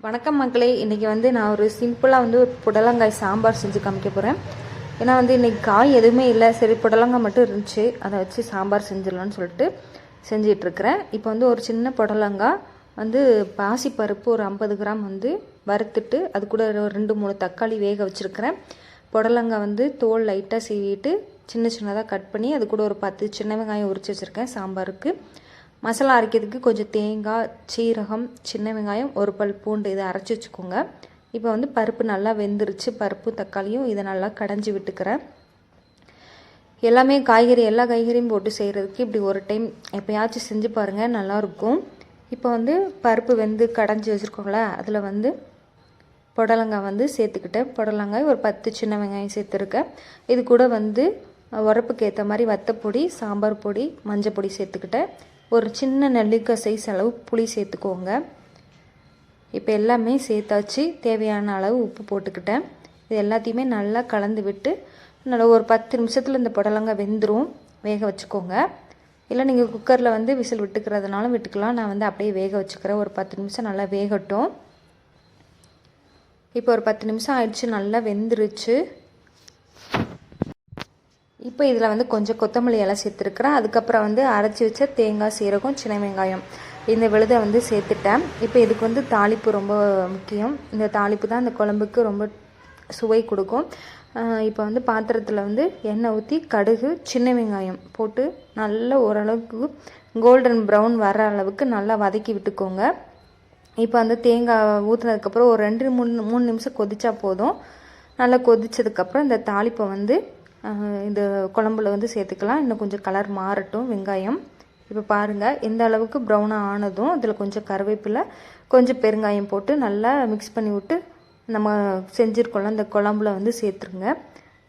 வணக்கம் மக்களே, இன்றைக்கி நான் ஒரு சிம்பிளாக ஒரு புடலங்காய் சாம்பார் செஞ்சு காமிக்க போகிறேன். ஏன்னா இன்றைக்கி காய் எதுவுமே இல்லை, சரி புடலங்காய் மட்டும் இருந்துச்சு, அதை வச்சு சாம்பார் செஞ்சிடலான்னு சொல்லிட்டு செஞ்சிட்ருக்கிறேன். இப்போ ஒரு சின்ன புடலங்காய் பாசிப்பருப்பு ஒரு 50 கிராம் வறுத்துட்டு அது கூட ஒரு 2-3 தக்காளி வேக வச்சுருக்கிறேன். புடலங்காய் தோல் லைட்டாக சீவிட்டு சின்ன சின்னதாக கட் பண்ணி அது கூட ஒரு 10 சின்ன வெங்காயம் உரித்து வச்சுருக்கேன் சாம்பாருக்கு. மசாலா அரைக்கிறதுக்கு கொஞ்சம் தேங்காய், சீரகம், சின்ன வெங்காயம், ஒரு பல் பூண்டு இதை அரைச்சி வச்சுக்கோங்க. இப்போ பருப்பு நல்லா வெந்துருச்சு, பருப்பு தக்காளியும் இதை நல்லா கடைஞ்சி விட்டுக்கிறேன். எல்லாமே எல்லா காய்கறியும் போட்டு செய்கிறதுக்கு இப்படி ஒரு டைம் எப்போயாச்சும் செஞ்சு பாருங்கள், நல்லாயிருக்கும். இப்போ பருப்பு வெந்து கடைஞ்சி வச்சுருக்கோங்களே, அதில் புடலங்காய் சேர்த்துக்கிட்டேன். புடலங்காய் ஒரு 10 சின்ன வெங்காயம் சேர்த்துருக்கேன். இது கூட உரப்புக்கு ஏற்ற மாதிரி வத்தப்பொடி, சாம்பார் பொடி, மஞ்சள் பொடி சேர்த்துக்கிட்டேன். ஒரு சின்ன நெல்லிக்காய் சைஸ் அளவு புளி சேர்த்துக்கோங்க. இப்போ எல்லாமே சேர்த்தாச்சு. தேவையான அளவு உப்பு போட்டுக்கிட்டேன். இது எல்லாத்தையுமே நல்லா கலந்து விட்டு நல்லா ஒரு 10 நிமிஷத்தில் இந்த புடலங்காய் வெந்துடும். வேக வச்சுக்கோங்க. இல்லை நீங்கள் குக்கரில் விசில் விட்டுக்கிறதுனாலும் விட்டுக்கலாம். நான் அப்படியே வேக வச்சுக்கிறேன். ஒரு 10 நிமிஷம் நல்லா வேகட்டும். இப்போ ஒரு 10 நிமிஷம் ஆயிடுச்சு, நல்லா வெந்துருச்சு. இப்போ இதில் கொஞ்சம் கொத்தமல்லி இலை சேர்த்துருக்குறேன். அதுக்கப்புறம் அரைச்சி வச்ச தேங்காய், சீரகம், சின்ன வெங்காயம் இந்த விழுதை சேர்த்துட்டேன். இப்போ இதுக்கு தாளிப்பு ரொம்ப முக்கியம். இந்த தாளிப்பு தான் இந்த குழம்புக்கு ரொம்ப சுவை கொடுக்கும். இப்போ பாத்திரத்தில் எண்ணெய் ஊற்றி கடுகு, சின்ன வெங்காயம் போட்டு நல்லா ஓரளவுக்கு கோல்டன் ப்ரௌன் வர அளவுக்கு நல்லா வதக்கி விட்டுக்கோங்க. இப்போ தேங்காய் ஊற்றுனதுக்கப்புறம் ஒரு 2-3 நிமிஷம் கொதிச்சா போதும். நல்லா கொதிச்சதுக்கப்புறம் இந்த தாளிப்பை இந்த குழம்புல சேர்த்துக்கலாம். இன்னும் கொஞ்சம் கலர் மாறட்டும் வெங்காயம். இப்போ பாருங்கள், எந்த அளவுக்கு ப்ரௌனாக ஆனதும் அதில் கொஞ்சம் கருவேப்பிலை, கொஞ்சம் பெருங்காயம் போட்டு நல்லா மிக்ஸ் பண்ணி விட்டு நம்ம செஞ்சுருக்கோம்ல அந்த குழம்புல சேர்த்துருங்க.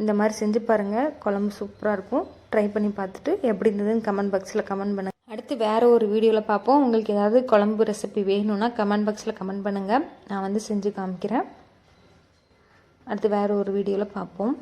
இந்த மாதிரி செஞ்சு பாருங்கள், குழம்பு சூப்பராக இருக்கும். ட்ரை பண்ணி பார்த்துட்டு எப்படி இருந்ததுன்னு கமெண்ட் பாக்ஸில் கமெண்ட் பண்ணுங்கள். அடுத்து வேறு ஒரு வீடியோவில் பார்ப்போம். உங்களுக்கு ஏதாவது குழம்பு ரெசிபி வேணும்னா கமெண்ட் பாக்ஸில் கமெண்ட் பண்ணுங்கள். நான் செஞ்சு காமிக்கிறேன். அடுத்து வேறு ஒரு வீடியோவில் பார்ப்போம்.